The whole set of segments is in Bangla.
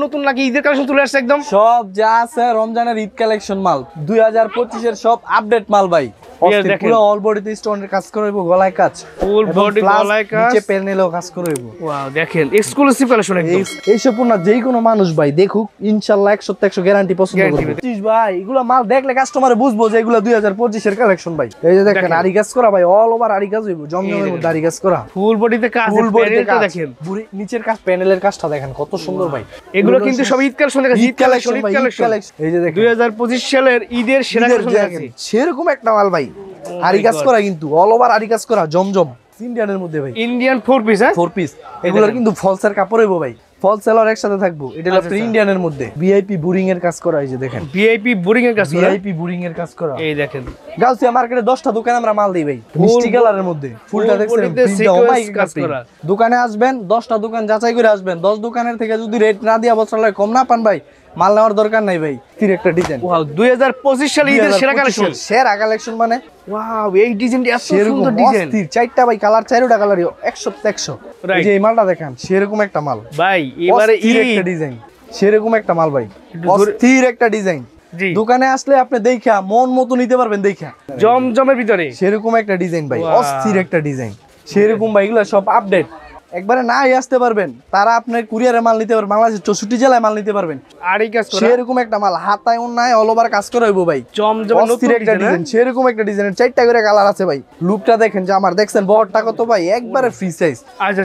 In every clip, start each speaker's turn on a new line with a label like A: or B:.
A: নতুন নাকি ঈদের কালেকশন চলে আসছে একদম?
B: সব যা আছে রমজানের ঈদ কালেকশন মাল 2025 এর সব আপডেট মাল ভাই। পুরো অল বডিতে স্টোনের কাজ করব, গলায় কাজ,
A: ফুল বডি গলায় কাজ,
B: নিচে প্যানেলও কাজ করব।
A: ওয়াও দেখেন এক্সক্লুসিভ কালেকশন একদম।
B: এই সম্পূর্ণ যেই কোনো মানুষ ভাই দেখুক ইনশাআল্লাহ 100% গ্যারান্টি পছন্দ করবে। ভাই এগুলো মাল দেখলে কাস্টমারে বুঝবো যে এগুলো 2025 এর কালেকশন ভাই। এই যে দেখেন আরি কাজ করা ভাই, অল ওভার আরি কাজ হইব, জমজমের মধ্যে আরি কাজ করা,
A: ফুল বডিতে কাজ,
B: ফুল বডিতে কাজ
A: দেখেন,
B: নিচের কাজ, প্যানেলের কাজটা দেখেন কত সুন্দর ভাই।
A: এগুলো কিন্তু সব ঈদ কালেকশন দেখেন, ঈদ কালেকশন।
B: এই যে দেখেন
A: 2025 সালের ঈদের সেরা কালেকশন দেখেন,
B: সেরকম একটা মাল ভাই। আরি কাজ করা কিন্তু অল ওভার আরি কাজ করা, জমজম ইন্ডিয়ানের মধ্যে ভাই,
A: ইন্ডিয়ান 4 পিস। হ্যাঁ
B: 4 পিস। এগুলোর কিন্তু ফলসের কাপড় হইবো ভাই, ফল সেলর একসাথে থাকবো। এটা হলো ইন্ডিয়ানের মধ্যে ভিআইপি বুরিং এর কাজ করা। এই যে দেখেন
A: ভিআইপি বুরিং এর কাজ করা,
B: ভিআইপি বুরিং এর কাজ করা।
A: এই দেখেন
B: গাউসিয়া মার্কেটে 10টা দোকানে আমরা মাল দেই ভাই, মিষ্টি কালারের মধ্যে ফুলটা দেখছেন
A: কাজ করা।
B: দোকানে আসবেন 10টা দোকান যাচাই করে আসবেন, 10 দোকানের থেকে যদি রেট না দিয়া বছর কম না পান ভাই, মাল নেওয়ার দরকার নাই ভাই। তীর একটা ডিজাইন,
A: ওয়াও 2025 সালে ঈদের সেরা কালেকশন,
B: সেরা কালেকশন মানে
A: ওয়াও এই ডিজাইনটা এত সুন্দর ডিজাইন।
B: চারটা ভাই কালার, চারটা কালার 100 এই যে এই মালটা দেখেন সেরকম একটা মাল
A: ভাই। এবারে
B: একটা ডিজাইন, সেরকম একটা মাল ভাই, অস্থির একটা ডিজাইন। দোকানে আসলে আপনি দেখা মন মতো নিতে পারবেন, দেখা
A: জমজমের ভিতরে
B: সেরকম একটা ডিজাইন ভাই, অস্থির একটা ডিজাইন সেরকম ভাই। এগুলো সব আপডেট, একবারে নাই আসতে পারবেন তারা আপনার কুরিয়ারে মাল নিতে পারবেন, বাংলাদেশের 64 জেলায় মাল নিতে পারবেন।
A: আর এই কাজ করা
B: সেরকম একটা মাল, হাতায় অন্যায় অল ওভার কাজ করা হইব ভাই,
A: জমজমের নতুন
B: একটা ডিজাইন, সেরকম একটা ডিজাইনের 4টা করে কালার আছে ভাই। লুকটা দেখেন যে আমার দেখছেন বহরটা কত ভাই, একবারে ফ্রি সাইজ।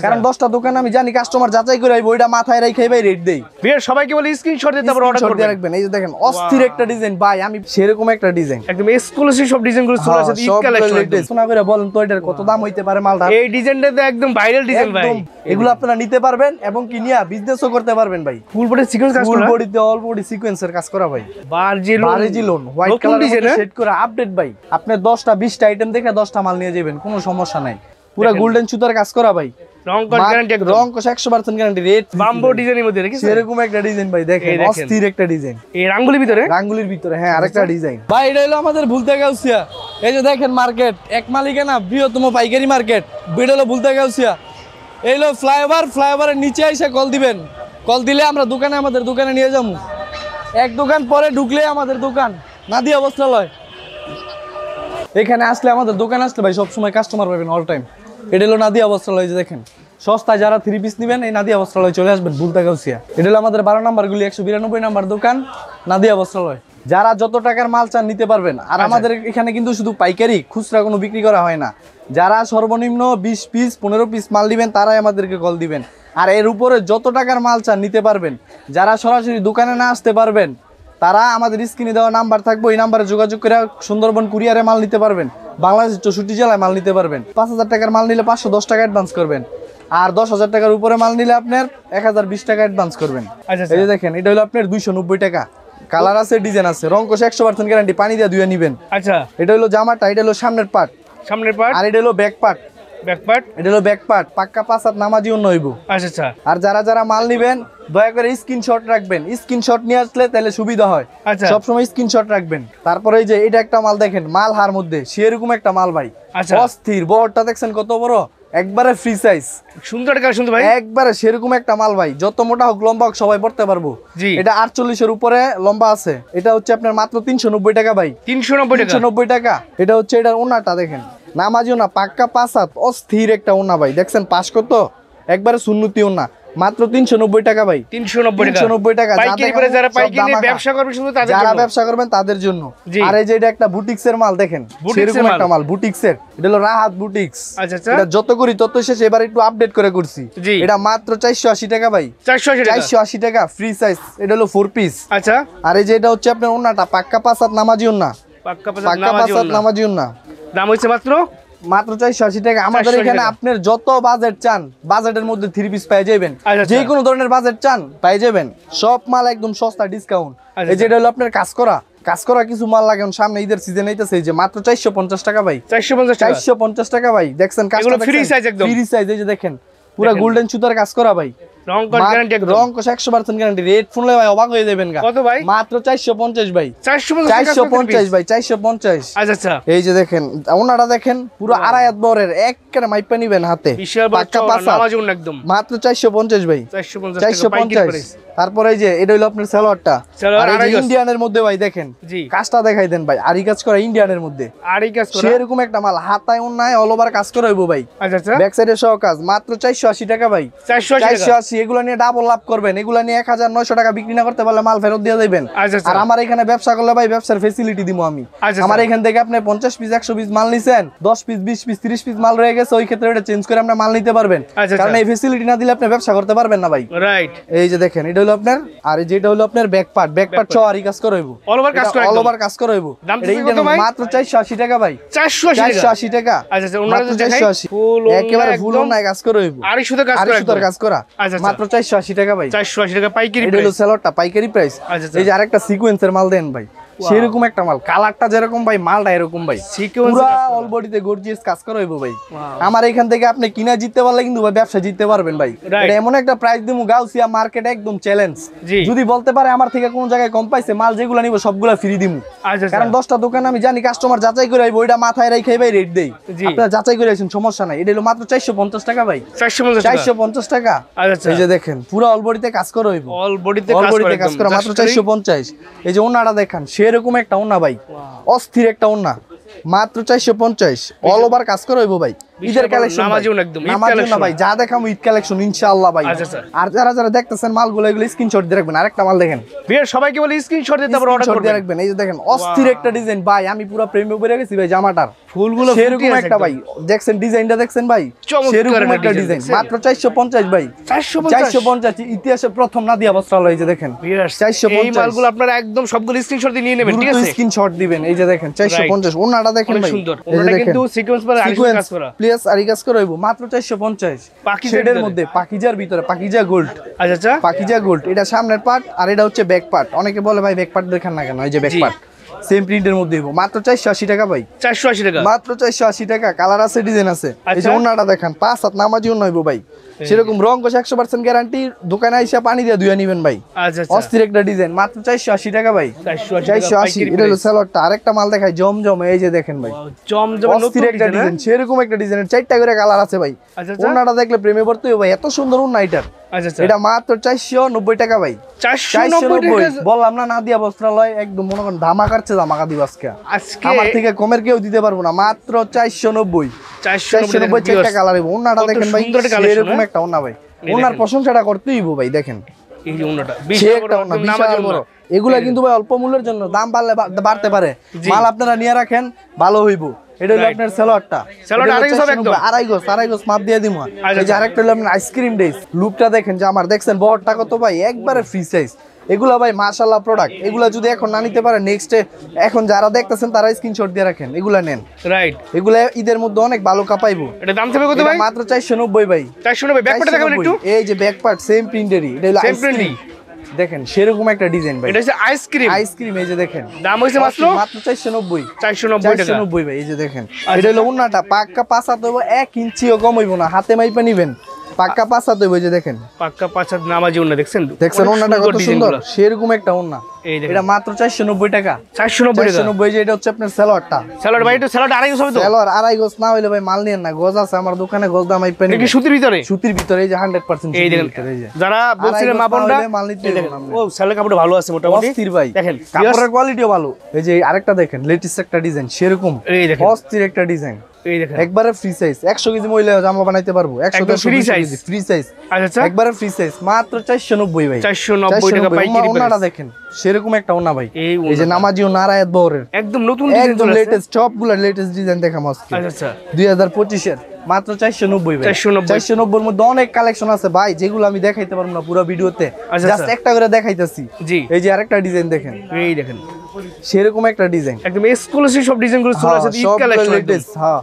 B: কারণ 10টা দোকান আমি জানি কাস্টমার যাচাই করে আইব, ওইটা মাথায় রাখাই ভাই রেট দেই।
A: বিয়ার সবাইকে বলি স্ক্রিনশট দিতে তারপর অর্ডার করতে রাখবেন।
B: এই যে দেখেন অস্থির একটা ডিজাইন ভাই, আমি সেরকম একটা ডিজাইন
A: একদম এক্সক্লুসিভ সব ডিজাইনগুলো চলে আসে ঈদ কালেকশন।
B: শোনা করে বলেন তো এটার কত দাম হইতে পারে মালটা?
A: এই ডিজাইনটা তো একদম ভাইরাল ডিজাইন ভাই,
B: এগুলো আপনারা নিতে পারবেন এবং কি নিয়া বিজনেসও করতে পারবেন ভাই।
A: ফুল বডি সিকোয়েন্স কাজ করা,
B: ফুল বডিতে অল বডি সিকোয়েন্সের কাজ করা ভাই, বারজিলোন হোয়াইট কালার ডিজাইন সেট করা আপডেট ভাই। আপনি 10টা 20টা আইটেম দেখে 10টা মাল নিয়ে যাবেন, কোনো সমস্যা নাই। পুরো গোল্ডেন সুতার কাজ করা ভাই,
A: রং কস গ্যারান্টি,
B: রং কস 100% গ্যারান্টি। রেট
A: বাম্বো ডিজাইনের মধ্যে রেখেছে
B: এরকম একটা ডিজাইন ভাই, দেখেন অস্থির একটা ডিজাইন।
A: এই রাঙ্গুলির ভিতরে,
B: রাঙ্গুলির ভিতরে হ্যাঁ আরেকটা ডিজাইন ভাই। এটা হলো আমাদের ভুলতে গাউসিয়া। এই যে দেখেন মার্কেট এক মালিকানা বৃহত্তম পাইকারি মার্কেট, এটা হলো ভুলতে গাউসিয়া। এই হলো ফ্লাইওভার, ফ্লাইওভারের নিচে এসে কল দিবেন, কল দিলে আমরা দোকানে আমাদের দোকানে নিয়ে যাবো। এক দোকান পরে ঢুকলে আমাদের দোকান নাদিয়া বস্ত্রালয়। এখানে আসলে আমাদের দোকান আসলে ভাই সবসময় কাস্টমার পাবেন অল টাইম। এটা হলো নাদিয়া বস্ত্রালয়। যে দেখেন সস্তায় যারা 3 পিস নেবেন এই নাদিয়া বস্ত্রালয় চলে আসবেন ভুলতা গাউসিয়া। এটা হলো আমাদের 12 নম্বর গুলি 192 নম্বর দোকান নাদিয়া বস্ত্রালয়। যারা যত টাকার মাল চান নিতে পারবেন। আর আমাদের এখানে কিন্তু শুধু পাইকারি, খুচরা কোনো বিক্রি করা হয় না। যারা সর্বনিম্ন 20 পিস 15 পিস মাল দিবেন তারাই আমাদেরকে কল দিবেন। আর এর উপরে যত টাকার মাল চান নিতে পারবেন। যারা সরাসরি দোকানে না আসতে পারবেন তারা আমাদের স্ক্রিনে দেওয়া নাম্বার থাকবে, ওই নাম্বারে যোগাযোগ করে সুন্দরবন কুরিয়ারে মাল নিতে পারবেন। বাংলাদেশের 64 জেলায় মাল নিতে পারবেন। 5000 টাকার মাল নিলে 510 টাকা অ্যাডভান্স করবেন, আর 10,000 টাকার উপরে মাল নিলে আপনার 1020 টাকা অ্যাডভান্স করবেন। এই যে দেখেন এটা হলো আপনার 290 টাকা। কালার আছে, ডিজাইন আছে, রং কোশ 100% গ্যারান্টি, পানি দিয়ে ধুয়ে নেবেন।
A: আচ্ছা
B: এটা হলো জামাটা, এটা হলো সামনের পার্ট, আর এটা হলো ব্যাক পার্ট। এটা হলো ব্যাক পার্ট, পাক্কা 5 হাত নামাজি অন্য হইব।
A: আচ্ছা
B: আর যারা যারা মাল নিবেন দয়া করে স্ক্রিনশট রাখবেন, স্ক্রিনশট নিয়ে আসলে তাহলে সুবিধা হয়। সব সময় স্ক্রিনশট রাখবেন। তারপরে এই যে এটা একটা মাল দেখেন, মাল হার মধ্যে সেরকম একটা মাল ভাই, অস্থির। বহরটা দেখছেন কত বড়, একবারে ফ্রি সাইজ,
A: সুন্দর সুন্দর ভাই,
B: একবারে সেরকম একটা মাল ভাই। যত মোটা হোক লম্বা হোক সবাই পড়তে পারবো। এটা 48 এর উপরে লম্বা আছে। এটা হচ্ছে আপনার মাত্র 390 টাকা ভাই, 390 টাকা। এটা হচ্ছে এটার ওনাটা দেখেন, নামাজি ওনা, পাক্কা 5 হাত, অস্থির একটা ওনা ভাই। দেখছেন পাশ কত, একবারে সুন্নতি ওনা, মাত্র 390 টাকা ভাই, 390 টাকা। যারা ব্যবসা করবেন তাদের জন্য। আর এই যে এটা একটা বুটিক্সের মাল দেখেন, সেরকম একটা মাল বুটিক্সের। এটা হলো রাহাত বুটিক্স। এটা যত করি তত শেষ, এবার একটু আপডেট করে করছি। এটা মাত্র 480 টাকা ভাই, 480 টাকা ফ্রি সাইজ। এটা হলো 4 পিস। আচ্ছা, আর এই যে এটা হচ্ছে আপনার ওন্নাটা, পাক্কা 5 হাত নামাজি ওন্না, পাক্কা 5 হাত নামাজি ওন্না। দাম হইছে মাত্র 480 টাকা। আমাদের এখানে আপনার যত বাজেট চান বাজেটের মধ্যে 3 পিস পেয়ে যাবেন, যে কোনো ধরনের বাজেট চান পেয়ে যাবেন। সব মাল একদম সস্তা, ডিসকাউন্ট। এই যে এটা হলো আপনার কাজ করা কিছু মাল লাগে, সামনে ঈদের সিজন আইতাছে। এই যে মাত্র 450 টাকা ভাই, 450 টাকা ভাই। দেখছেন কাজটা ফ্রি সাইজ, একদম ফ্রি সাইজ। এই যে দেখেন পুরা গোল্ডেন সুতার কাজ করা ভাই।
A: রং কস গ্যারান্টি একদম।
B: রং কস 100% গ্যারান্টি। রেট শুনলে ভাই অবাক হয়ে যাবেন গা।
A: কত ভাই?
B: মাত্র 450 ভাই।
A: 450
B: ভাই 450।
A: আচ্ছা আচ্ছা।
B: এই যে দেখেন ওনাটা দেখেন পুরো আড়াই হাত বরের একবারে মাইপা নিবেন হাতে।
A: বিশাল
B: পাক্কা পাসা।
A: নামাজ উন একদম।
B: মাত্র 450 ভাই।
A: 450
B: তারপরে এই যে এটা হলো আপনার সালোয়ারটা। আর এই যে ইন্ডিয়ানের মধ্যে ভাই দেখেন
A: জি
B: কাজটা দেখাই দেন ভাই। আরি কাজ করা ইন্ডিয়ানের মধ্যে।
A: আরি কাজ করা
B: সেরকম একটা মাল হাতায় ওন্নায় অল ওভার কাজ করা হইবো ভাই।
A: আচ্ছা আচ্ছা।
B: ব্যাক সাইডে সহ কাজ মাত্র 480 টাকা ভাই।
A: 480
B: এগুলো নিয়ে ডাবল লাভ করবেন। এগুলো নিয়ে 1900 টাকা বিক্রি না করতে পারলে মাল ফেরত দিয়ে দিবেন।
A: আচ্ছা।
B: আর আমার এখানে ব্যবসা করলে ভাই ব্যবসার ফ্যাসিলিটি দিমু আমি। আমার এখান থেকে আপনি 50 পিস 100 পিস মাল নিছেন, 10 পিস 20 পিস 30 পিস মাল রয়ে গেছে, ওই ক্ষেত্রে এটা চেঞ্জ করে আপনি মাল নিতে পারবেন। কারণ এই ফ্যাসিলিটি না দিলে আপনি ব্যবসা করতে পারবেন না ভাই।
A: রাইট।
B: এই যে দেখেন এটা হলো আপনার, আর যেটা হলো আপনার ব্যাক পার্ট সহ আরি কাজ করা হইবো।
A: অল ওভার কাজ করা
B: অল ওভার কাজ করা হইবো। এটা মাত্র 480 টাকা ভাই।
A: 480
B: টাকা।
A: আচ্ছা ওনারা তো দেখাই ফুল
B: একেবারে ফুল নাই কাজ করা হইবো।
A: আরি সুতো কাজ করা।
B: আচ্ছা মাত্র 480 টাকা ভাই।
A: 480 টাকা পাইকারি
B: এটা হলো সেলরটা পাইকারি প্রাইস। এই যে আরেকটা সিকোয়েন্সের মাল দেন ভাই। সেরকম একটা মাল, কালারটা যেরকম ভাই মালটা এরকম ভাই। পুরা অল বডিতে গর্জিয়াস কাজ করা হইবো ভাই। আমার এখান থেকে আপনি কিনা জিততে পারলে কিন্তু ভাই ব্যবসা জিততে পারবেন ভাই। এটা এমন একটা প্রাইস দিমু গাউসিয়া মার্কেট একদম চ্যালেঞ্জ। যদি বলতে পারে আমার থেকে কোন জায়গায় কম পাইছে, মাল যেগুলো নিব সবগুলা ফ্রি দিমু। কারণ 10টা দোকান আমি জানি কাস্টমার যাচাই করে আইবো, ওইটা মাথায় রাখাই ভাই রেট দেই। আপনারা যাচাই করে আইছেন সমস্যা নাই। এটা হলো মাত্র 450 টাকা ভাই। 450 টাকা। এই যে দেখেন পুরা অল বডিতে কাজ করা হইবো।
A: অল বডিতে
B: কাজ করা মাত্র 450। এই যে ওন্নাটা দেখেন সেরকম একটা ওন্না ভাই, অস্থির একটা ওন্না মাত্র 450। অল ওভার কাজ করা হইবো ভাই। ঈদের কালেকশন না ভাই, যা দেখামু ঈদ কালেকশন ইনশাআল্লাহ ভাই। আর যারা দেখতেছেন মালগুলো এগুলো স্ক্রিনশট দিয়ে রাখবেন। আরেকটা মাল দেখেন
A: ভিউয়ার সবাইকে বলি স্ক্রিনশট দিতে তারপর অর্ডার করতে
B: রাখবেন। এই যে দেখেন অস্থির একটা ডিজাইন ভাই, আমি পুরো প্রেমে পড়ে গেছি ভাই জামাটার।
A: ফুলগুলো
B: সেরকম একটা ভাই দেখছেন ডিজাইনটা দেখছেন ভাই, সেরকম একটা ডিজাইন মাত্র 450 ভাই। 450 ইতিহাসে প্রথম নাদিয়া বস্ত্রালয়। এই যে দেখেন 450।
A: এই মালগুলো আপনারা একদম সবগুলো স্ক্রিনশট দিয়ে নিয়ে নেবেন, ঠিক আছে?
B: স্ক্রিনশট দিবেন। এই যে দেখেন 450। ওনাটা দেখেন ভাই
A: সুন্দর। ওনাটা কিন্তু সিকোয়েন্স পরে আরি কাজ করা।
B: প্লিজ আরি কাজ করা হইবো মাত্র 450। শেডের মধ্যে পাকিজার ভিতরে পাকিজা গোল্ড।
A: আচ্ছা
B: পাকিজা গোল্ড। এটা সামনের পার্ট আর এটা হচ্ছে ব্যাক পার্ট। অনেকে বলে ভাই ব্যাক পার্ট দেখেন না কেন, এই যে ব্যাক পার্ট সেম প্রিন্টের মধ্যে হইবো মাত্র 480 টাকা ভাই।
A: 480 টাকা
B: মাত্র 480 টাকা। কালার আছে, ডিজাইন আছে। এই যে ওন্নাটা দেখেন 5 হাত নামাজি ওন্না হইবো ভাই। সেরকম রং কস 100% গ্যারান্টি। দোকানে আইসা পানি দিয়ে ধুইয়া নিবেন ভাই।
A: আচ্ছা
B: অস্থির একটা ডিজাইন মাত্র 480 টাকা ভাই।
A: 480।
B: এটা হলো সালোয়ারটা। আরেকটা মাল দেখাই জমজম। এই যে দেখেন ভাই
A: জমজম
B: অস্থির একটা ডিজাইন। সেরকম একটা ডিজাইনের 4টা করে কালার আছে ভাই। ওন্নাটা দেখলে প্রেমে পড়তে হবে ভাই, এত সুন্দর ওন্না এটার। এটা মাত্র 490 টাকা ভাই। 490 বললাম না নাদিয়া বস্ত্রালয় একদম মনে করেন ধামাকাচ্ছে ধামাকা দিব আজকে। আমার থেকে কমের কেউ দিতে পারবো না। মাত্র 490। 490 চারটা কালার হইবো। ওন্নাটা দেখেন ভাই এরকম একটা ওন্না ভাই। ওন্নার প্রশংসাটা করতেই হইবো ভাই। দেখেন
A: এই যে ওন্নাটা
B: বিশাল বড়। এগুলা কিন্তু ভাই অল্প মূল্যের জন্য, দাম বাড়লে বাড়তে পারে। মাল আপনারা নিয়ে রাখেন, ভালো হইবো। এটা হলো আপনার সালোয়ারটা। আড়াই গজ মাপ দিয়ে দিমু। এই যে আরেকটা হলো আপনার আইসক্রিম ডেস। লুকটা দেখেন যে আমার দেখছেন বহরটা কত ভাই, একবারে ফ্রি সাইজ। এগুলা ভাই মাশাআল্লাহ প্রোডাক্ট। এগুলা যদি এখন না নিতে পারে নেক্সট এখন যারা দেখতেছেন তারা স্ক্রিনশট দিয়ে রাখেন, এগুলা নেন।
A: রাইট।
B: এগুলা ঈদের মধ্যে অনেক ভালো কাপাইবো।
A: এটা দাম থাকবে কত ভাই?
B: মাত্র 490 ভাই।
A: 490। ব্যাক পার্টে দেখাবেন একটু।
B: এই যে ব্যাক পার্ট সেম প্রিন্টেরই। এটা হলো আইসক্রিম দেখেন সেরকম একটা ডিজাইন ভাই।
A: এটা হচ্ছে আইসক্রিম। এই
B: যে দেখেন
A: দাম হইছে মাত্র
B: 490।
A: 490
B: ভাই। এই যে দেখেন এটা হলো ওন্নাটা পাক্কা 5 হাত হইবো, 1 ইঞ্চিও কম হইবো না। হাতে মাইপা নিবেন, পাক্কা 5 হাত হইবো। এই যে দেখেন
A: পাক্কা 5 হাত নামাজি ওন্না দেখছেন
B: ওন্নাটা কত সুন্দর। সেরকম একটা ওন্না। এটা মাত্র 490 টাকা। 490। যে এটা হচ্ছে আপনার সালোয়ারটা।
A: সালোয়ার ভাই, এটা সালোয়ার আড়াই গজ হবে তো?
B: সালোয়ার আড়াই গজ না হইলে ভাই মাল নিয়েন না। গজ আছে আমার দোকানে, গজ দাম মাইপা নিবেন।
A: এটা কি সুতির ভিতরে?
B: সুতির ভিতরে। এই যে 100%
A: এই দেখেন যারা বলছিলেন মা বোনরা মাল নিতে ও সালোয়ার কাপড় ভালো আছে মোটামুটি।
B: অস্থির ভাই
A: দেখেন
B: কাপড়ের কোয়ালিটিও ভালো। এই যে আরেকটা দেখেন লেটেস্ট একটা ডিজাইন। সেরকম অস্থির একটা ডিজাইন।
A: এই দেখেন
B: একবারে ফ্রি সাইজ। 100 কেজি মহিলা জামা বানাইতে পারবো। 100
A: ফ্রি সাইজ।
B: আচ্ছা একবারে ফ্রি সাইজ মাত্র 490 ভাই।
A: 490 টাকা পাইকারি।
B: ওন্নাটা দেখেন সেরকম একটা ওন্না ভাই। এই যে নামাজিও নারায়াত বহরের
A: একদম নতুন ডিজাইন,
B: একদম লেটেস্ট সবগুলা লেটেস্ট ডিজাইন দেখাম আজকে।
A: আচ্ছা
B: 2025 এর মাত্র 490 ভাই। 490 এর মধ্যে অনেক কালেকশন আছে ভাই, যেগুলো আমি দেখাইতে পারবো না পুরো ভিডিওতে। জাস্ট একটা করে দেখাইতাছি। এই যে আরেকটা ডিজাইন দেখেন।
A: এই দেখেন
B: সেরকম একটা ডিজাইন
A: একদম এক্সক্লুসিভ সব ডিজাইনগুলো চলে আসে ঈদ কালেকশন লেটেস্ট।
B: হ্যাঁ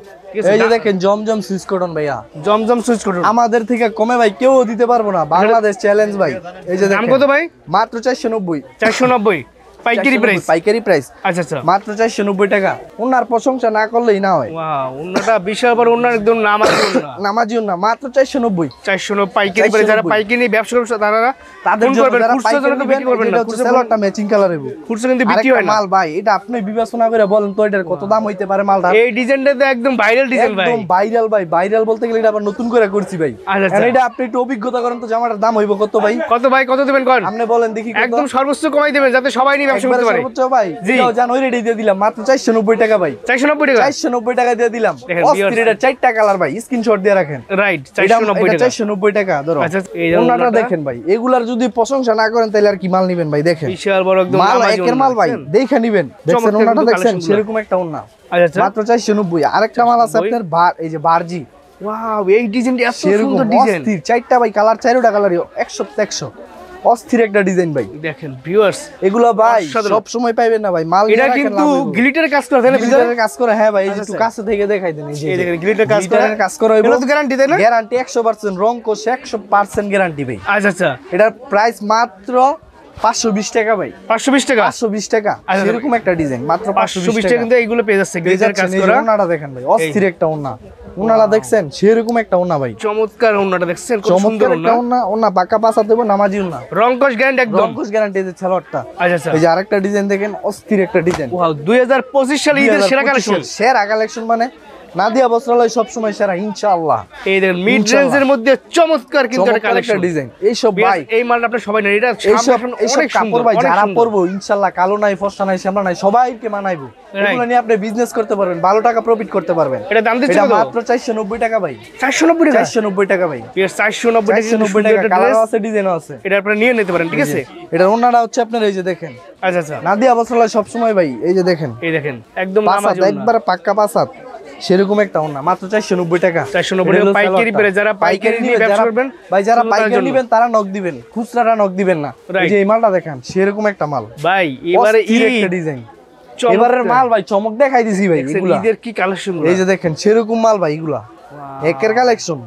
B: এই যে দেখেন জমজম সুইচ কটন ভাইয়া।
A: জমজম সুইচ কটন
B: আমাদের থেকে কমে ভাই কেউ দিতে পারবো না। বাংলাদেশ চ্যালেঞ্জ ভাই। এই যে
A: দাম কত ভাই?
B: মাত্র 490।
A: 490। পাইকারি প্রাইস।
B: পাইকারি প্রাইস
A: আচ্ছা আচ্ছা,
B: মাত্র 490 টাকা। ওনার প্রশংসা না করলেই না হয়।
A: ওয়াও, ওন্নাটা বিশাল বড় ওন্না, একদম নামাজি ওন্না।
B: নামাজিও না, মাত্র 490।
A: 490 পাইকারি প্রাইস। যারা পাইকারি নিয়ে ব্যবসা করছে
B: তাদের
A: ফোন
B: জন্য,
A: করবেন,
B: যারা
A: খুচরা
B: পাইকারি
A: জন্য তো বিক্রি করবেন না,
B: এটা সেলরটা ম্যাচিং কালারের।
A: খুচরা কিন্তু বিক্রি হয় না।
B: মাল ভাই, এটা আপনি বিবেচনা করে বলেন তো এটার কত দাম হইতে পারে মালটা।
A: এই ডিজাইনটা তো একদম ভাইরাল ডিজাইন ভাই,
B: একদম ভাইরাল ভাই। ভাইরাল বলতে গেলে এটা আবার নতুন করে করছি ভাই।
A: আচ্ছা আচ্ছা,
B: এটা আপনি একটু অভিজ্ঞতা করেন তো জামাটার দাম হইব কত ভাই?
A: কত ভাই, কত দিবেন কোন?
B: আপনি বলেন দেখি কত?
A: একদম সর্বোচ্চ কমাই দিবেন যাতে সবাই নিয়ে ব্যবসা করতে পারে।
B: সর্বোচ্চ ভাই,
A: জি।
B: এটাও জান ওই রেডি দিয়ে দিলাম মাত্র 490 টাকা ভাই।
A: 490 টাকা,
B: 490 টাকা দিয়ে দিলাম।
A: দেখেন,
B: অস্থির, এটা 4টা কালার ভাই, স্ক্রিনশট দিয়ে রাখেন।
A: রাইট,
B: এটা
A: 490 টাকা।
B: 490 টাকা ধরো।
A: আচ্ছা, এই যে
B: ওন্নাটা
A: ওন্নাটা
B: দেখেন ভাই, এগুলার যদি প্রশংসা না করেন তাহলে আর কি মাল নিবেন ভাই? দেখেন
A: বিশাল বড় একদম
B: মাল,
A: নামাজি
B: একের
A: ওন্না,
B: মাল ভাই,
A: দেখছেন?
B: দেখে নিবেন। দেখছেন
A: চমৎকার
B: ওন্নাটা
A: কিন্তু
B: দেখছেন,
A: collection
B: সেরকম একটা ওন্না
A: আচ্ছা আচ্ছা,
B: মাত্র 490। আরেকটা মাল আছে আপনার এই যে বারজি,
A: ওয়াও, এই ডিজাইনটা এত
B: সেরকম
A: সুন্দর ডিজাইন।
B: অস্থির। 4টা ভাই কালার, 4টা কালার 100 100 অস্থির একটা ডিজাইন ভাই।
A: দেখেন ভিউয়ার্স,
B: এগুলো ভাই
A: অসাধারণ।
B: সব সময় পাইবেন না ভাই, মাল
A: এটা কিন্তু গ্লিটার কাজ করে, তাই না? ভিতরে
B: কাজ করে। হ্যাঁ ভাই, এই যে
A: আচ্ছা,
B: একটু কাছে থেকে দেখাই দেন। এই যে
A: এই দেখেন গ্লিটার কাজ করে,
B: কাজ করা হইবো।
A: এটা তো গ্যারান্টি, তাই না?
B: গ্যারান্টি 100%, রং কোশ 100% গ্যারান্টি ভাই।
A: আচ্ছা আচ্ছা,
B: এটার প্রাইস মাত্র 520 টাকা ভাই।
A: 520 টাকা,
B: 520 টাকা,
A: আচ্ছা,
B: এরকম একটা ডিজাইন মাত্র
A: 520 টাকা
B: টাকা।
A: কিন্তু এইগুলো পেয়ে যাচ্ছে গ্লিটার কাজ করা।
B: ওন্নাটা দেখেন ভাই, অস্থির একটা ওন্না। ওন্নাটা দেখছেন, সেরকম একটা ওন্না ভাই।
A: চমৎকার ওন্নাটা দেখছেন, কত সুন্দর
B: চমৎকার একটা
A: ওন্না।
B: ওন্না। ওন্না বাঁকা পাশা দেব, নামাজি ওন্না,
A: রংকশ গ্যারান্টি একদম।
B: রংকশ গ্যারান্টি। এই যে সালোয়ারটা,
A: আচ্ছা আচ্ছা,
B: এই যে আরেকটা ডিজাইন দেখেন, অস্থির একটা ডিজাইন।
A: ওয়াও, 2025 সালে ঈদের সেরা কালেকশন।
B: সেরা কালেকশন মানে নাদিয়া বস্ত্রালয় সব সময় সেরা ইনশাআল্লাহ।
A: এই দেখেন মিড রেঞ্জের মধ্যে চমৎকার কিন্তু একটা কালেকশন
B: ডিজাইন। এইসব ভাই,
A: এই মালটা আপনি সবাই নেন, এটা
B: এইসব
A: অনেক
B: কাপড়
A: সুন্দর
B: ভাই
A: অনেক
B: যারা
A: সুন্দর।
B: পরবো ইনশাআল্লাহ, কালো নাই, ফর্সা নাই, শ্যামলা নাই, সবাইকে মানাইবো। এগুলো নিয়ে আপনি বিজনেস করতে পারবেন, ভালো টাকা প্রফিট করতে পারবেন।
A: এটা দাম দিচ্ছে
B: এটা
A: কত?
B: মাত্র 490 টাকা ভাই।
A: 490 টাকা,
B: 490 টাকা ভাই।
A: 490
B: টাকা,
A: টাকা
B: কালারও আছে, ডিজাইনও আছে।
A: এটা আপনি নিয়ে নিতে পারেন, ঠিক আছে?
B: এটা ওন্নাটা হচ্ছে আপনার এই যে দেখেন,
A: আচ্ছা আচ্ছা,
B: নাদিয়া বস্ত্রালয় সব সময় ভাই, এই যে দেখেন
A: এই দেখেন একদম
B: পাঁচাত,
A: নামাজি ওন্না।
B: একবার পাক্কা পাঁচাত, সেরকম একটা ওন্না মাত্র 490 টাকা।
A: 490 টাকা পাইকারি পেয়ে, যারা পাইকারি নিয়ে ব্যবসা করবেন
B: ভাই, যারা
A: শুধু তাদের
B: পাইকারি
A: জন্য।
B: নেবেন তারা নক দিবেন, খুচরাটা নক দিবেন না। এই
A: Right.
B: যে এই মালটা দেখেন, সেরকম একটা মাল
A: ভাই এবারে
B: অস্থির একটা
A: ঈদ
B: ডিজাইন। এবারের মাল ভাই চমক দেখাই দিছি ভাই
A: দেখছেন
B: এগুলা।
A: ঈদের কি কালেকশন,
B: এই যে দেখেন, সেরকম মাল ভাই এগুলা, একের কালেকশন,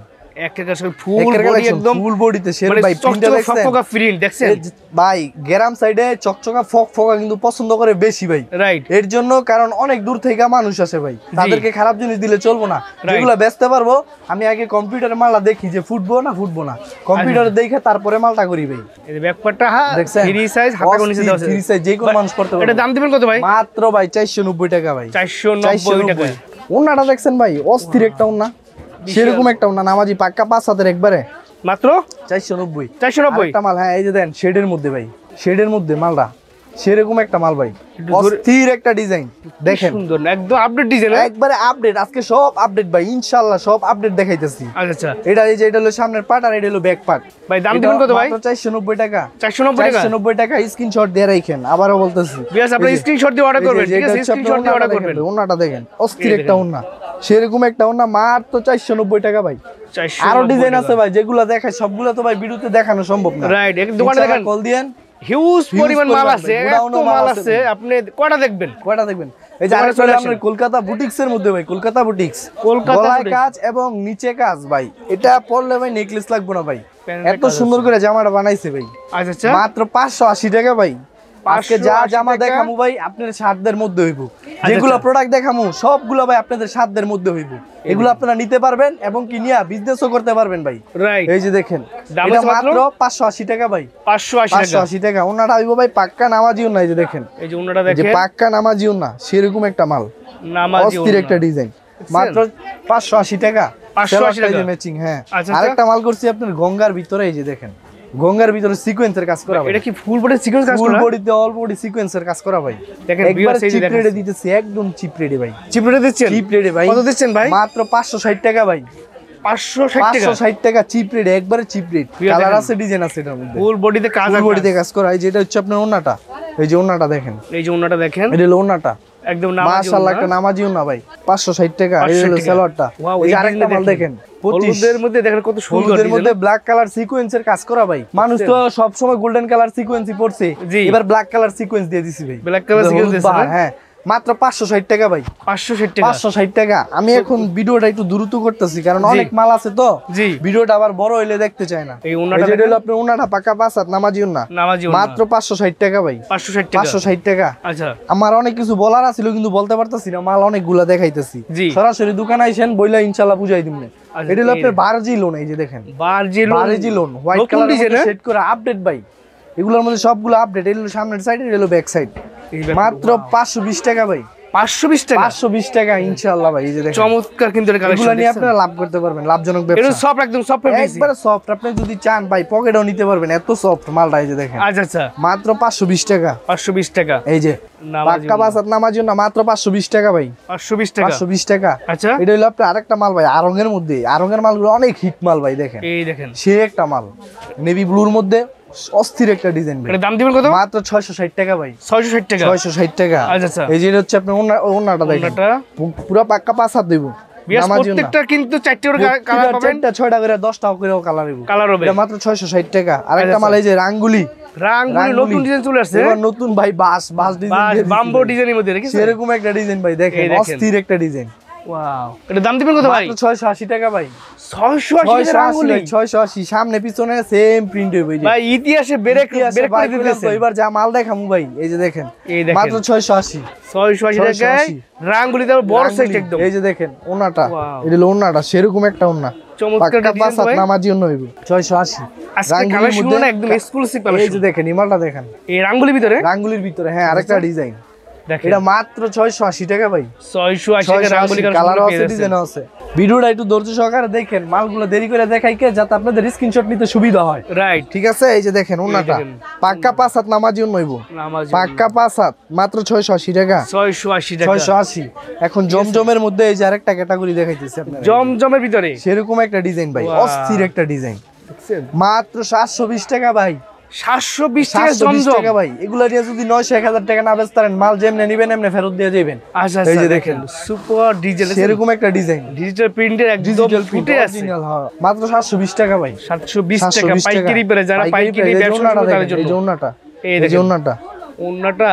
A: একটা কাছে ফুল
B: একের
A: বডি
B: কালেকশন,
A: একদম
B: ফুল বডিতে সের
A: মানে
B: ভাই, প্রিন্টটা
A: চকচকে
B: দেখছেন
A: ফকফকা প্রিন্ট দেখছেন
B: এই যে ভাই, গ্রাম সাইডে চকচকা ফকফকা কিন্তু পছন্দ করে বেশি ভাই।
A: রাইট।
B: এর জন্য কারণ অনেক দূর থেকে মানুষ আসে ভাই, তাদেরকে খারাপ জিনিস দিলে চলবো না। যেগুলা বেচতে পারবো, আমি আগে কম্পিউটারে মালটা দেখি যে ফুটবো না ফুটবো না, কম্পিউটারে দেখে তারপরে মালটা করি ভাই।
A: এই যে ব্যাকপার্টটা
B: দেখছেন
A: ফ্রি সাইজ, হাতে কোন নিচে দেওয়া আছে।
B: ফ্রি সাইজ যে কোনো মানুষ করতে
A: এটা
B: পারবে।
A: দাম দিবেন কত ভাই?
B: মাত্র ভাই 490 টাকা ভাই।
A: 490 টাকা।
B: ওন্নাটা দেখছেন ভাই, অস্থির একটা ওন্না, সেরকম একটা ওন্না, নামাজি পাক্কা 5 হাতের একবারে
A: মাত্র
B: 490।
A: 490
B: একটা মাল, হ্যাঁ এই যে দেন শেডের মধ্যে ভাই, শেডের মধ্যে মালটা, সেরকম একটা মাল ভাই,
A: একটু ধরে-
B: অস্থির একটা ডিজাইন দেখেন,
A: সুন্দর না, একদম আপডেট ডিজাইন।
B: একবারে আপডেট। আজকে সব আপডেট ভাই, ইনশাআল্লাহ সব আপডেট দেখাইতেছি।
A: আচ্ছা আচ্ছা
B: এটা এই যে এটা হলো সামনের পার্ট আর এটা হলো ব্যাক পার্ট।
A: ভাই দাম দিবেন কত ভাই?
B: 490 টাকা।
A: 490 টাকা।
B: 490 টাকা, স্ক্রিনশট দিয়ে রাখেন, আবারও বলতেছি।
A: বিয়াস আপনি স্ক্রিনশট দিয়ে অর্ডার করবেন, ঠিক আছে? স্ক্রিনশট দিয়ে অর্ডার করবেন।
B: ওন্নাটা দেখেন, অস্থির
A: এই
B: একটা ওন্না, সেরকম একটা ওন্না মাত্র 490 টাকা ভাই।
A: 490
B: আরো ডিজাইন আছে ভাই, যেগুলো দেখায় সবগুলো তো ভাই ভিডিওতে দেখানো সম্ভব না।
A: রাইট, এক দোকানে দেখেন
B: কল দিয়েন,
A: হিউজ পরিমাণ মাল
B: পরিমাণ
A: আছে,
B: ভাই,
A: এত
B: গোডাউনও
A: মাল
B: মাল
A: আছে,
B: আছে
A: আপনি কয়টা দেখবেন?
B: কয়টা দেখবেন? এই যে
A: দোকানে
B: আরেকটা
A: চলে
B: হলো
A: আসেন।
B: আপনার কলকাতা বুটিক্সের মধ্যে ভাই, কলকাতা বুটিক্স,
A: কলকাতা
B: গলায়
A: বুটিক্স।
B: কাজ এবং নিচে কাজ ভাই, এটা পরলে ভাই নেকলেস লাগবে না ভাই,
A: প্যানেলে
B: এত
A: কাজ
B: সুন্দর করে জামাটা বানাইছে ভাই।
A: আচ্ছা আচ্ছা,
B: মাত্র 580 টাকা ভাই। আজকে যা
A: 580
B: জামা
A: টাকা।
B: দেখামু ভাই আপনাদের সাধ্যের মধ্যে হইব, যেগুলো প্রোডাক্ট দেখামু সবগুলো ভাই আপনাদের সাধ্যের মধ্যে হইব, এগুলো আপনারা নিতে পারবেন এবং কি নিয়া বিজনেসও করতে পারবেন ভাই।
A: রাইট।
B: এই যে দেখেন,
A: দাম
B: এটা
A: আছে মাত্র
B: মাত্র 580 টাকা ভাই।
A: 580 টাকা।
B: 580 টাকা। ওনাটা হইব ভাই পাক্কা নামাজিও না, এই যে দেখেন,
A: এই যে ওনাটা
B: এই যে
A: দেখেন,
B: পাক্কা নামাজিও না, সেরকম একটা মাল,
A: নামাজি
B: অস্থির
A: ওড়না।
B: একটা ডিজাইন, মাত্র 580 টাকা।
A: 580 টাকা।
B: ম্যাচিং, হ্যাঁ।
A: আচ্ছা,
B: আরেকটা মাল করছি আপনার গঙ্গার ভিতরে, এই যে দেখেন, গঙ্গার ভিতরে সিকোয়েন্সের কাজ করা ভাই,
A: এটা কি ফুল বডি সিকোয়েন্স কাজ
B: ফুল
A: করা?
B: বডিতে অল বডি সিকোয়েন্সের কাজ করা ভাই।
A: দেখেন
B: একবার
A: viewers, এই যে
B: চিপ
A: দেখেন।
B: রেটে দিতেছি, একদম চিপ রেটে ভাই,
A: চিপ রেটে দিচ্ছেন?
B: চিপ রেটে ভাই।
A: কত দিচ্ছেন ভাই?
B: মাত্র 560 টাকা ভাই।
A: 560 টাকা।
B: 560 টাকা চিপ রেট, একবারে চিপ রেট।
A: Viewers
B: কালার
A: দেখেন।
B: আছে, ডিজাইন আছে এটার মধ্যে,
A: ফুল বডিতে কাজ
B: ফুল
A: আছে।
B: বডিতে কাজ করা। এই যেটা হচ্ছে আপনার ওন্নাটা, এই যে ওন্নাটা দেখেন,
A: এই যে ওনাটা দেখেন,
B: এটা হলো ওন্নাটা,
A: একদম নামাজি
B: মাশাআল্লাহ একটা
A: ওড়না।
B: নামাজিও না ভাই। 560 টাকা। এই
A: 560
B: হলো
A: টাকা।
B: সালোয়ারটা।
A: Wow,
B: এই যে
A: এই
B: আরেকটা মাল
A: ডিজাইনটা
B: দেখেন, 25
A: হলুদের মধ্যে দেখেন কত সুন্দর
B: হলুদের
A: ডিজাইন।
B: মধ্যে ব্ল্যাক কালার সিকোয়েন্সের কাজ করা ভাই। মানুষ তো সব সময় গোল্ডেন কালার সিকোয়েন্সই পড়ছে,
A: জি।
B: এবার ব্ল্যাক কালার সিকোয়েন্স দিয়ে দিছি ভাই।
A: Black color sequence
B: হলুদ
A: দিয়েছে
B: বাহার,
A: না?
B: হ্যাঁ। মাত্র 560 টাকা ভাই।
A: 560 টাকা।
B: 560 টাকা। আমি এখন ভিডিওটা একটু দ্রুত করতেছি কারণ অনেক মাল আছে তো,
A: জি
B: ভিডিওটা আবার বড় হইলে দেখতে চায় না।
A: এই ওন্নাটা
B: হলো আপনার ওন্নাটা পাকা 5 হাত নামাজি ওন্না, মাত্র 560 টাকা ভাই।
A: 560 টাকা।
B: 560 টাকা।
A: আচ্ছা
B: আমার অনেক কিছু বলার আছিল কিন্তু বলতে পারতাছি না, মাল অনেকগুলা দেখাইতেছি।
A: জি।
B: সরাসরি দোকানে আইছেন বইলা ইনশাআল্লাহ বুঝাই দিমনে।
A: আচ্ছা,
B: এটা হলো আপনার বারজি লোন, এই যে দেখেন
A: বারজি লোন
B: হোয়াইট কালার সেট করা আপডেট ভাই। এগুলোর মধ্যে সবগুলো আপডেট। এই হলো সামনের সাইড, এই হলো ব্যাক সাইড। মাত্র 520 টাকা ভাই।
A: 520 টাকা।
B: 520 টাকা ইনশাআল্লাহ ভাই। এই যে দেখেন
A: চমৎকার কিন্তু এটা কালেকশন।
B: এগুলো নিয়ে আপনারা লাভ করতে পারবেন, লাভজনক ব্যবসা।
A: এটা সফট, একদম সফট ফেব্রিক,
B: একবারে সফট। আপনি যদি চান ভাই পকেটও নিতে পারবেন, এত সফট মালটা। এই যে দেখেন
A: আচ্ছা আচ্ছা,
B: মাত্র 520 টাকা।
A: 520 টাকা।
B: এই যে পাক্কা বাসাত নামার জন্য মাত্র 520 টাকা ভাই।
A: 520 টাকা।
B: 520 টাকা।
A: আচ্ছা
B: এটা হলো আপনার আরেকটা মাল ভাই, আরঙের মধ্যে। আরঙের মালগুলো অনেক হিট মাল ভাই। দেখেন
A: এই দেখেন
B: সে একটা মাল, নেভি ব্লুর মধ্যে অস্থির একটা ডিজাইন ভাই।
A: এটা দাম দিবেন কত?
B: মাত্র 660 টাকা ভাই।
A: 660 টাকা।
B: 660 টাকা।
A: আচ্ছা আচ্ছা।
B: এই যে হচ্ছে আপনার ওন্নাটা দেখেন,
A: ওন্নাটা
B: পুরো পাক্কা 5 হাত দেব।
A: প্রত্যেকটা কিন্তু 4টা করে কালার পাবেন,
B: 4টা 6টা করে 10টা করে কালার হবে।
A: কালার হবে।
B: এটা মাত্র 660 টাকা। আরেকটা মাল এই যে রাঙ্গুলি
A: নতুন ডিজাইন চলে আসছে।
B: এবার নতুন ভাই বাস ডিজাইন,
A: বাম্বো ডিজাইনের মধ্যে দেখেছেন
B: এরকম একটা ডিজাইন ভাই। দেখেন অস্থির একটা ডিজাইন।
A: ওয়াও, এটা দাম দিবেন কত ভাই?
B: মাত্র 680 টাকা ভাই।
A: 680 টাকা রাঙ্গুলি।
B: 680 সামনে পিছনে সেম প্রিন্ট হবে
A: ভাই। ইতিহাসে ব্রেক করে দিতেছে।
B: এবার যা মাল দেখামু ভাই, এই যে দেখেন
A: এই দেখেন
B: মাত্র 680
A: টাকায় রাঙ্গুলি, তার বড় সাইজ একদম।
B: এই যে দেখেন ওন্নাটা, এটা হলো ওন্নাটা, সেরকম একটা ওন্না।
A: চমৎকার
B: পাক্কা 5 হাত নামার জন্য হইব। 680
A: আজকে কালেকশন না একদম এক্সক্লুসিভ কালেকশন।
B: এই যে দেখেন ইমালটা দেখেন,
A: এই রাঙ্গুলির ভিতরে,
B: রাঙ্গুলির ভিতরে। হ্যাঁ আরেকটা ডিজাইন
A: দেখেন,
B: এটা মাত্র 680 টাকা ভাই।
A: 680 টাকা রাঙ্গুলি
B: কালার আছে, ডিজাইন আছে। ভিডিওটা একটু ধৈর্য সহকারে দেখেন, মালগুলো দেরি করে দেখাই কে যাতে আপনাদের স্ক্রিনশট নিতে সুবিধা হয়।
A: রাইট,
B: ঠিক আছে। এই যে দেখেন ওন্নাটা পাক্কা 5 হাত নামার জন্য হইব, পাক্কা 5 হাত, মাত্র 680 টাকা।
A: 680 টাকা।
B: 680। এখন জমজমের মধ্যে এই যে আরেকটা ক্যাটাগরি দেখাইতেছি আপনাদের,
A: জমজমের ভিতরে
B: সেরকম একটা ডিজাইন ভাই, অস্থির একটা ডিজাইন। মাত্র 720 টাকা ভাই।
A: 720 টাকা জমজম
B: টাকা ভাই। এগুলা দিয়ে যদি 900-1000 টাকা না বেচতারেন, মাল যেমনে নিবেন এমনি ফেরত দিয়ে যাবেন।
A: আচ্ছা
B: এই যে দেখেন
A: সুপার ডিজিটাল,
B: সেরকম একটা ডিজাইন,
A: ডিজিটাল প্রিন্টের একদম ফুটে আছে।
B: মাত্র 720 টাকা ভাই।
A: 720 টাকা পাইকারি পেরে, যারা পাইকারি ব্যবসা করে তাদের জন্য।
B: এই যে ওন্নাটা,
A: এই
B: যে ওন্নাটা,
A: ওন্নাটা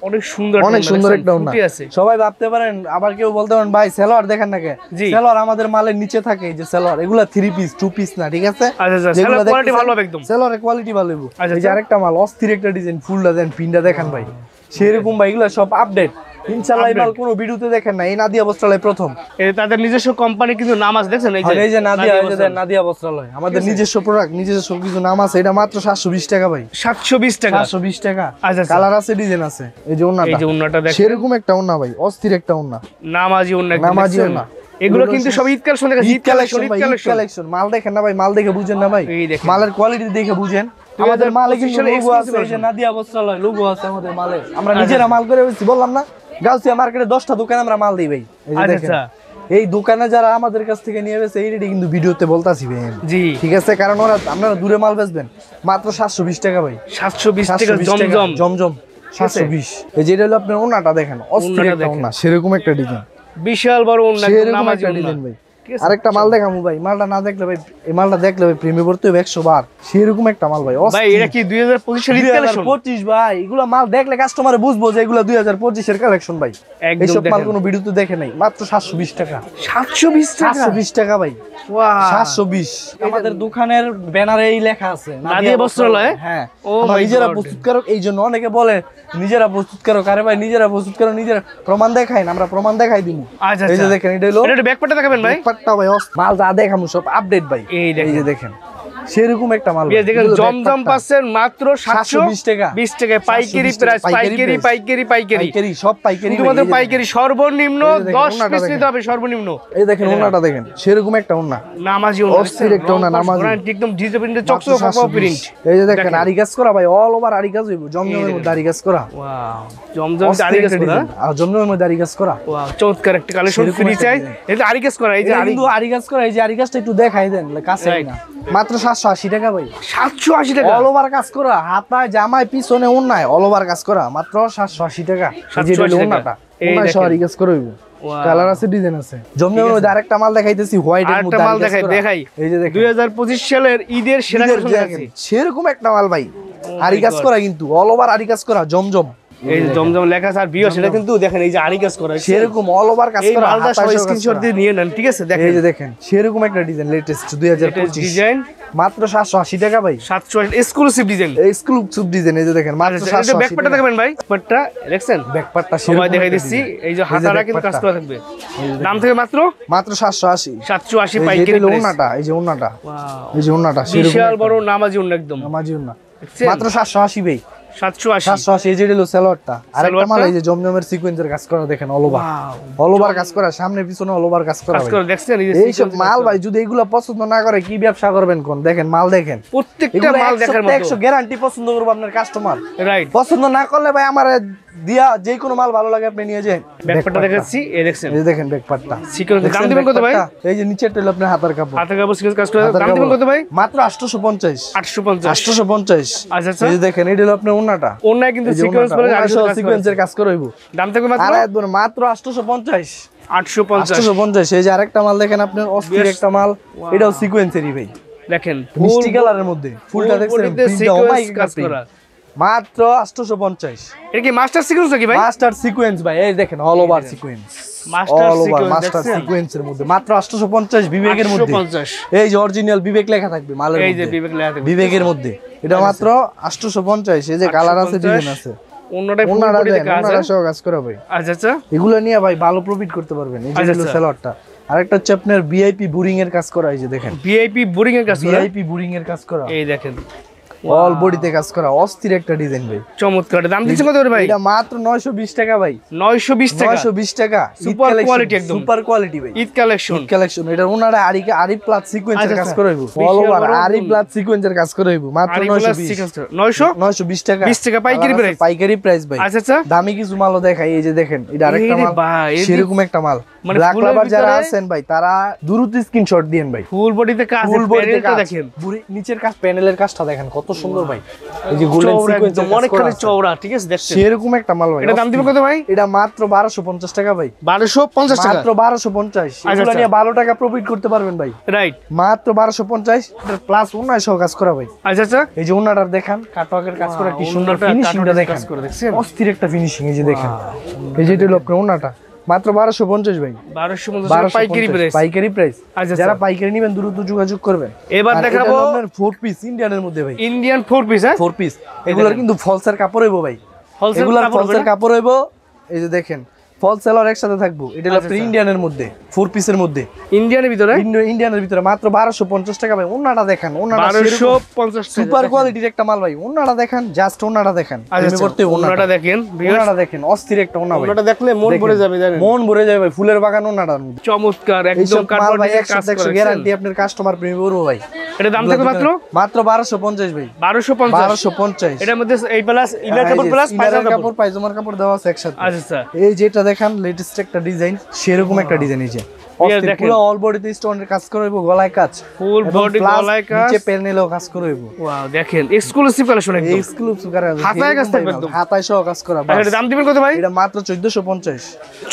A: অনেক সুন্দর,
B: অনেক সুন্দর একটা ওন্না।
A: আছে।
B: সবাই ভাবতে পারেন, আবার কেউ বলতে পারেন ভাই সেলর দেখেন না কে? সেলর আমাদের মালের নিচে থাকে। এই যে সেলর, এগুলা 3 পিস 2 পিস না, ঠিক আছে?
A: আচ্ছা আচ্ছা, সেলর কোয়ালিটি ভালো হবে একদম।
B: সেলরের কোয়ালিটি ভালো হবে। এই যে আরেকটা মাল অস্থির একটা ডিজাইন, ফুলটা দেন, পিনটা দেখেন ভাই, সেরকম ভাই। এগুলা সব আপডেট ইনশাআল্লাহ। এই মাল কোনো ভিডিওতে দেখেন না, এই নাদিয়া বস্ত্রালয় প্রথম।
A: এই তাদের নিজস্ব কোম্পানি কিন্তু নাম আছে, দেখছেন?
B: এই যে নাদিয়া, এই যে নাদিয়া বস্ত্রালয়, আমাদের নিজস্ব প্রোডাক্ট, নিজস্ব কিছু নাম আছে। এটা মাত্র 720 টাকা ভাই।
A: 720 টাকা।
B: 720 টাকা।
A: আচ্ছা,
B: কালার আছে, ডিজাইন আছে। এই যে ওন্নাটা,
A: এই যে ওন্নাটা দেখেন,
B: সেরকম একটা ওন্না ভাই, অস্থির একটা ওন্না,
A: নামাজি ওন্না,
B: নামাজি ওন্না।
A: এগুলো কিন্তু সব ঈদ কালেকশন, ঈদ
B: কালেকশন। মাল দেখেন না ভাই, মাল দেখে বুঝেন না ভাই, মালের কোয়ালিটি দেখে বুঝেন। আমাদের মালে কিন্তু লোগো আছে, এই যে নাদিয়া বস্ত্রালয় লোগো আছে আমাদের মালে। আমরা নিজেরা মাল করে বেশি, বললাম না, গাউসিয়া মার্কেটে 10টা দোকানে আমরা মাল দিই ভাই। এই যে দেখেন, এই দোকানে যারা আমাদের কাছ থেকে নিয়ে গেছে, এই রেডি কিন্তু ভিডিওতে বলতাছি ভাই। জি ঠিক আছে, কারণ ওরা আপনারা দূরে মাল বেচবেন। মাত্র 720 টাকা ভাই।
A: 720 টাকা জমজম,
B: জমজম 720। এই যে এটা হলো আপনার ওন্নাটা দেখেন, অস্থির একটা ওন্না, সেরকম একটা ডিজাইন,
A: বিশাল বড় ওন্না, নামাজি
B: ডিজাইন ভাই। আরেকটা মাল দেখামু ভাই, মালটা না দেখলে ভাই, এই মালটা দেখলে ভাই প্রেমে পড়তে হবে 100 বার। সেরকম একটা মাল ভাই।
A: ভাই এটা কি 2025 এর ঈদ কালেকশন?
B: 2025 ভাই। এগুলা মাল দেখলে কাস্টমারে বুঝবো যে এগুলা 2025 এর কালেকশন ভাই। এইসব মাল কোনো ভিডিওতে দেখে নাই। মাত্র 720 টাকা।
A: 720 টাকা?
B: 720 টাকা ভাই। ওয়াও, 720। আমাদের দোকানের ব্যানারেই লেখা আছে
A: নাদিয়া বস্ত্রালয়।
B: হ্যাঁ, আমরা নিজেরা প্রস্তুতকারক, এই জন্য অনেকে বলে নিজেরা প্রস্তুতকারক। আরে ভাই নিজেরা প্রস্তুত করো, নিজেরা প্রমাণ দেখাই না, আমরা প্রমাণ দেখাই দিই।
A: আচ্ছা,
B: এই যে দেখেন, এটা হলো
A: এটা ব্যাকপার্টটা দেখাবেন ভাই।
B: ব্যাকপার্টটা ভাই মাল যা দেখামু সব আপডেট ভাই। এই যে দেখেন, সেরকম একটা মাল
A: দেখেন, জমজম পাচ্ছেন মাত্র
B: 720 টাকা।
A: 20 টাকা পাইকারি প্রাইস, পাইকারি
B: সব পাইকারি।
A: তোমাদের পাইকারি সর্বনিম্ন 10 পিস নিতে হবে সর্বনিম্ন।
B: এই দেখেন ওন্নাটা দেখেন, সেরকম একটা ওন্না,
A: নামাজি ওন্না,
B: অস্থির একটা ওন্না, নামাজি
A: একদম ডিজিটাল প্রিন্টের চকচক প্রিন্ট।
B: এই যে দেখেন আরি কাজ করা ভাই, অল ওভার আরি কাজ হইব। জমজমের মধ্যে আরি কাজ করা।
A: ওয়াও, জমজমের আরি কাজ করা,
B: আর জমজমের মধ্যে আরি কাজ করা।
A: ওয়াও, চমৎকার একটা কালেকশন ফ্রি চাই। এটা আরি কাজ করা, এই যে
B: কিন্তু আরি কাজ করা, এই যে আরি কাজটা একটু দেখাই দেন কাছে না। মাত্র 780 টাকা ভাই।
A: 780 টাকা,
B: অল ওভার কাজ করা, হাতায় জামায় পিছনে ওন্নায় অল ওভার কাজ করা, মাত্র 780 টাকা। এই যে ওন্নাটা, ওন্নায় সরি কাজ করে হইব। কালার আছে, ডিজাইন আছে। জমজমের মধ্যে আরেকটা মাল দেখাইতেছি, হোয়াইট এর মধ্যে।
A: আরেকটা মাল দেখাই। এই যে দেখেন 2025 সালের ঈদের সেরা কালেকশন আছে,
B: সেরকম একটা মাল ভাই। আরি কাজ করা কিন্তু অল ওভার আরি কাজ করা, জমজম
A: এই যে জমজম লেখা আছে আর বিও সেটা কিন্তু দেখেন এই যে আরি কাজ করা আছে
B: সেরকম অল ওভার কাজ
A: এই
B: করা
A: মালটা সবাই স্ক্রিনশট দিয়ে নিয়ে নেন ঠিক আছে দেখেন
B: এই যে দেখেন সেরকম একটা ডিজাইন লেটেস্ট 2025
A: ডিজাইন
B: মাত্র 780 টাকা ভাই
A: 700 এক্সক্লুসিভ ডিজাইন
B: এক্সক্লুসিভ ডিজাইন এই যে দেখেন মাত্র 780
A: ব্যাকপার্টটা দেখবেন ভাই ব্যাকপার্টটা দেখছেন
B: ব্যাকপার্টটা
A: সবাই দেখাই দিচ্ছি এই যে হাতারা কিন্তু কাজ করা থাকবে দাম থেকে মাত্র
B: 780
A: 780 পাইকারি
B: এই ওন্নাটা এই যে ওন্নাটা
A: ওয়াও
B: এই যে ওন্নাটা
A: বিশাল বড় নামাজি ওন্না একদম
B: নামাজি ওন্না
A: দেখছেন?
B: মাত্র 780 ভাই
A: 780
B: 780 এই যে হলো সালোয়ারটা আরেকটা মাল এই যে জমজমের সিকোয়েন্সের কাজ করা দেখেন অল ওভার অল ওভার কাজ করা সামনে পিছনে অল ওভার কাজ করা
A: কাজ
B: ভাই
A: করে দেখছেন
B: এই সব মাল ভাই যদি এগুলা পছন্দ না করে কি ব্যবসা করবেন কোন দেখেন মাল দেখেন
A: প্রত্যেকটা মাল দেখার মতো
B: 100 গ্যারান্টি পছন্দ করব আপনার কাস্টমার
A: রাইট
B: পছন্দ না করলে ভাই আমার দিয়া যে কোনো মাল ভালো লাগে আপনি নিয়ে যান
A: ব্যাকপার্টটা দেখাচ্ছি এই দেখছেন
B: এই যে দেখেন ব্যাকপার্টটা
A: সিকোয়েন্স দাম দিবেন কত ভাই
B: এই যে নিচেরটা হলো আপনার হাতার কাপড়
A: হাতে কাপড় সিকোয়েন্স কাজ করে
B: হাতার
A: দাম দিবেন
B: কাপড়।
A: কত ভাই
B: মাত্র 850
A: 850
B: 850
A: আচ্ছা আচ্ছা
B: এই যে দেখেন এটা হলো আপনার ওন্নাটা
A: ওন্নায় কিন্তু সিকোয়েন্স বলে
B: সিকোয়েন্সের কাজ করা হইব
A: দাম থেকে মাত্র
B: আর একদম মাত্র 850
A: 850
B: 850 এই যে আরেকটা মাল দেখেন আপনার অস্থির একটা মাল এটাও সিকোয়েন্সেরই ভাই
A: দেখেন
B: মিষ্টি কালারের মধ্যে ফুলটা দেখছেন প্রিন্টটা ও মাই
A: কাজ করা
B: মাত্র 850
A: এটা কি মাস্টার সিকোয়েন্স নাকি ভাই
B: মাস্টার সিকোয়েন্স ভাই এই দেখেন all over sequence
A: master
B: all over
A: sequence
B: master সিকোয়েন্সের মধ্যে মাত্র 850 বিবেকের মধ্যে
A: 850
B: এই যে অরিজিনাল বিবেক লেখা থাকবে মালের
A: এই যে
B: মধ্যে
A: বিবেক লেখা থাকবে
B: বিবেকের মধ্যে এটা মাত্র 850 এই যে কালার আছে ডিজাইন আছে
A: অন্যটাই ফুল
B: ওনারা
A: বডিতে
B: দেন
A: কাজ
B: ওনারা
A: আছে
B: সব কাজ করা ভাই
A: আচ্ছা আচ্ছা
B: এগুলো নিয়ে ভাই ভালো প্রফিট করতে পারবেন এই যে
A: আচ্ছা,
B: হলো
A: আচ্ছা।
B: সেলরটা আরেকটা হচ্ছে আপনার ভিআইপি বুরিং এর কাজ করা এই যে দেখেন
A: ভিআইপি বোরিং এর কাজ করা
B: ভিআইপি বুরিং এর কাজ করা
A: এই দেখেন
B: অল বডিতে কাজ করা অস্থির একটা ডিজাইন ভাই
A: চমৎকার দাম দিচ্ছেন কত করে ভাই
B: এটা মাত্র 920 টাকা ভাই
A: 920 টাকা
B: 920 টাকা
A: Super quality একদম।
B: সুপার কোয়ালিটি ভাই
A: ঈদ কালেকশন
B: কালেকশন এটা ওনারা আরি প্লাস সিকোয়েন্সের
A: আচ্ছা,
B: কাজ
A: আচ্ছা।
B: করে হইব
A: বিশাল
B: অল ওভার
A: বড়
B: আরি
A: একদম।
B: প্লাস সিকোয়েন্সের কাজ করে হইব মাত্র 920 920 টাকা
A: 20 টাকা পাইকারি প্রাইস
B: পাইকারি প্রাইস ভাই
A: আচ্ছা আচ্ছা
B: দামি কিছু মালও দেখাই এই যে দেখেন এটা আরেকটা
A: এই রে
B: মাল
A: ভাই, এই যে-
B: সেরকম একটা মাল
A: মানে
B: ব্ল্যাক
A: ফুলের
B: লাভার যারা
A: ভিতরে-
B: আছেন ভাই তারা দ্রুত স্ক্রিনশট দিয়েন ভাই
A: ফুল বডিতে কাজ
B: ফুল বডিতে
A: প্যানেলটা
B: কাজ
A: দেখেন
B: নিচের কাজ প্যানেলের কাজটা দেখেন কত সুন্দর ভাই এই যে গোল্ডেন
A: চওড়া
B: সিকোয়েন্স
A: একদম অনেকখানি চওড়া ঠিক আছে দেখছেন
B: সেরকম একটা মাল ভাই
A: এটা দাম দিবেন কত ভাই
B: এটা মাত্র 1250 টাকা ভাই
A: 1250 টাকা
B: মাত্র 1250 এগুলো
A: আচ্ছা।
B: নিয়ে 12 টাকা প্রফিট করতে পারবেন ভাই
A: রাইট
B: মাত্র 1250 প্লাস 1900 কাজ করা ভাই
A: আচ্ছা আচ্ছা
B: এই যে ওনাটার দেখান কাটওয়ার্কের কাজ করা কি সুন্দর
A: ওনাটা
B: ফিনিশিংটা
A: কাটওয়ার্কের
B: দেখেন
A: কাজ করে দেখছেন
B: অস্থির একটা ফিনিশিং এই যে দেখেন এই যে এটা হলো আপনার ওনাটা মাত্র 1250 ভাই
A: 1250 টাকা পাইকারি প্রাইস
B: পাইকারি প্রাইস
A: আচ্ছা,
B: যারা
A: আচ্ছা।
B: পাইকারি নেবেন দ্রুত যোগাযোগ করবেন
A: এবার
B: আর এটা
A: দেখাবো
B: হলো আপনার 4 পিস ইন্ডিয়ানের মধ্যে ভাই
A: ইন্ডিয়ান 4 পিস হ্যাঁ
B: 4 পিস এগুলোর কিন্তু ফলসের কাপড় হইবো ভাই
A: Wholesale
B: এগুলোর
A: কাপড় হবে
B: ফলসের
A: না?
B: কাপড় হইবো এই যে দেখেন ফল সেলার একসাথে থাকবো এটা হলো
A: আচ্ছা,
B: আপনার
A: আচ্ছা।
B: ইন্ডিয়ানের মধ্যে 4 পিসের মধ্যে
A: ইন্ডিয়ানের ভিতরে
B: ইন্ডিয়ানের ভিতরে মাত্র 1250 টাকা ভাই ওনাটা দেখেন ওনাটা
A: 1250 টাকা
B: সুপার কোয়ালিটির একটা মাল ভাই ওনাটা দেখেন জাস্ট ওনাটা দেখেন
A: আচ্ছা
B: এমনি করতে
A: ওনাটা
B: ওনাটা
A: দেখেন ভিউয়ার্স
B: ওনাটা দেখেন অস্থির একটা ওনা ভাই
A: ওনাটা দেখলে মন
B: দেখেন।
A: ভরে যাবে জানেন
B: মন ভরে যাবে ভাই ফুলের বাগান ওনাটার মধ্যে
A: চমৎকার একদম
B: এইসব মাল
A: কাটওয়ার্ক
B: ভাই
A: দিয়ে
B: 100
A: কাজ
B: 100
A: করা
B: গ্যারান্টি আপনার কাস্টমার প্রেমে পড়বো ভাই
A: এটা দাম থেকে মাত্র
B: মাত্র 1250 ভাই
A: 1250
B: 1250
A: এটার মধ্যে এই প্লাস ইনার কাপড় প্লাস
B: ইনারের
A: পায়জামা কাপড়
B: কাপড় পায়জামার কাপড় দেওয়া আছে একসাথে
A: আচ্ছা আচ্ছা
B: এই যেটা দেখান লেটেস্ট একটা ডিজাইন সেরকম একটা ডিজাইন এই যে অস্থির
A: দেখেন।
B: পুরো অল বডিতে স্টোনের কাজ করে হইব গলায় কাজ
A: ফুল
B: এবং
A: বডি
B: plus
A: গলায় কাজ
B: নিচে প্যানেলেও কাজ করে হইব
A: ওয়াও দেখেন এক্সক্লুসিভ কালেকশন একদম
B: এক্সক্লুসিভ করে আছে
A: হাতায় কাজ থাকবে একদম।
B: হাতায় সহ কাজ করা
A: আর এটা দাম দিবেন কত ভাই
B: এটা মাত্র 1450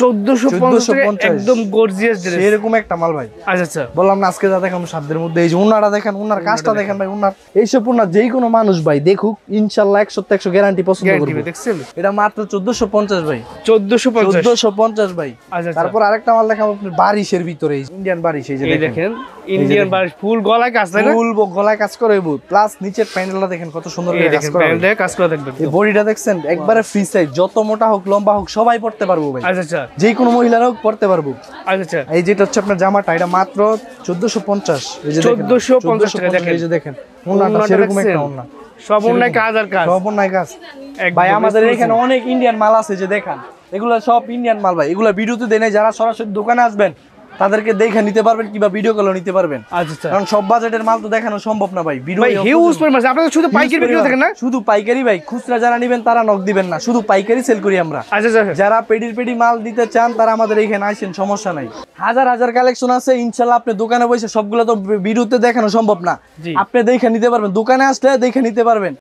A: 1450 টাকা
B: 1450
A: একদম গর্জিয়াস ড্রেস
B: এরকম একটা মাল ভাই
A: আচ্ছা আচ্ছা
B: বললাম না আজকে যা দেখাম সাধ্যের মধ্যে এই যে উনারা দেখেন উনার কাজটা দেখেন ভাই উনার এইসব উনার যেই কোনো মানুষ ভাই দেখুক ইনশাআল্লাহ 100 100 গ্যারান্টি পছন্দ
A: গ্যারান্টি
B: করবে
A: দেখছেন
B: এটা মাত্র 1450 ভাই
A: 1450
B: 1450 ভাই
A: আচ্ছা
B: তারপর আরেকটা মাল দেখাবো আপনার বারিশের ভিতরে ইন্ডিয়ান বারিশ এই যে
A: এই দেখেন ইন্ডিয়ান বারিশ ফুল গলায় কাজ তাই না
B: ফুল গলায় কাজ করে হইব প্লাস নিচের প্যানেলটা দেখেন কত সুন্দর
A: এই
B: করে কাজ
A: দেখেন
B: করা
A: প্যান্ট দিয়ে কাজ করা থাকবে
B: এই বডিটা দেখছেন একবারে ফ্রি সাইজ যত মোটা হোক লম্বা হোক সবাই পড়তে পারবো ভাই
A: আচ্ছা আচ্ছা
B: যে কোনো মহিলারা হোক পড়তে পারবো
A: আচ্ছা আচ্ছা
B: এই যেটা হচ্ছে আপনার জামাটা এটা মাত্র 1450 এই যে দেখেন
A: 1450 টাকা দেখেন।
B: এই যে দেখেন ওন্নাটা
A: ওন্নাটা
B: সেরকম একটা
A: দেখছেন?
B: ওন্না
A: সব অন্যায় কাজ আর কাজ
B: সব নাই কাজ
A: একদম
B: ভাই আমাদের
A: exclusive।
B: এখানে অনেক ইন্ডিয়ান মাল আছে যে দেখান এগুলো সব ইন্ডিয়ান মাল ভাই এগুলো ভিডিওতে দেয় নাই যারা সরাসরি দোকানে আসবেন তাদেরকে দেখে নিতে পারবেন কিংবা ভিডিও কলও নিতে পারবেন
A: আচ্ছা আচ্ছা
B: কারণ সব বাজেটের মাল তো দেখানো সম্ভব না ভাই ভিডিও
A: ভাই হিউজ পরিমাণ আপনাদের শুধু পাইকারি বিক্রি দেখেন না
B: শুধু পাইকারি ভাই খুচরা যারা নেবেন তারা নক দিবেন না শুধু পাইকারি সেল করি আমরা
A: আচ্ছা আচ্ছা
B: যারা পেডি মাল দিতে চান তারা আমাদের এখানে আসেন সমস্যা নাই হাজার হাজার কালেকশন আছে ইনশাল্লাহ আপনি দোকানে বসে সবগুলো তো ভিডিওতে দেখানো সম্ভব না
A: জি।
B: আপনি দেখে নিতে পারবেন দোকানে আসলে দেখে নিতে পারবেন